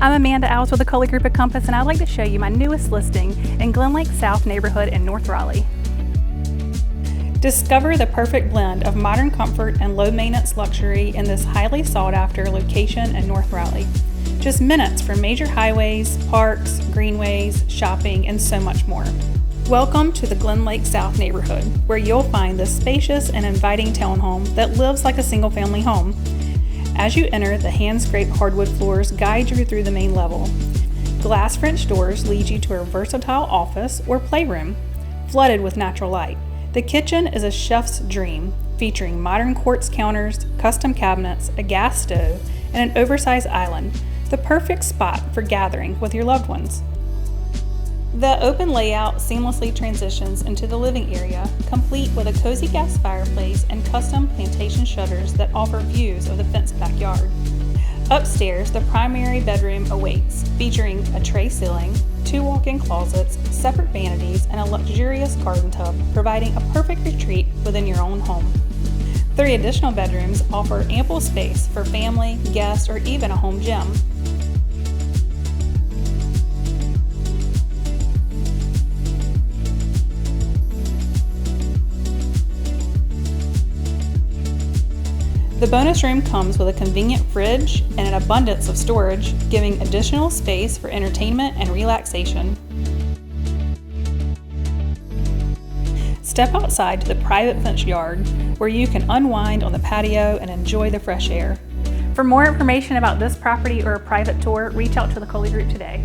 I'm Amanda Alves with the Coley Group at Compass, and I'd like to show you my newest listing in Glen Lake South neighborhood in North Raleigh. Discover the perfect blend of modern comfort and low maintenance luxury in this highly sought after location in North Raleigh. Just minutes from major highways, parks, greenways, shopping, and so much more. Welcome to the Glen Lake South neighborhood, where you'll find this spacious and inviting townhome that lives like a single-family home. As you enter, the hand-scraped hardwood floors guide you through the main level. Glass French doors lead you to a versatile office or playroom, flooded with natural light. The kitchen is a chef's dream, featuring modern quartz counters, custom cabinets, a gas stove, and an oversized island, the perfect spot for gathering with your loved ones. The open layout seamlessly transitions into the living area, complete with a cozy gas fireplace and custom plantation shutters that offer views of the fenced backyard. Upstairs, the primary bedroom awaits, featuring a tray ceiling, 2 walk-in closets, separate vanities, and a luxurious garden tub, providing a perfect retreat within your own home. 3 additional bedrooms offer ample space for family, guests, or even a home gym. The bonus room comes with a convenient fridge and an abundance of storage, giving additional space for entertainment and relaxation. Step outside to the private fenced yard, where you can unwind on the patio and enjoy the fresh air. For more information about this property or a private tour, reach out to the Coley Group today.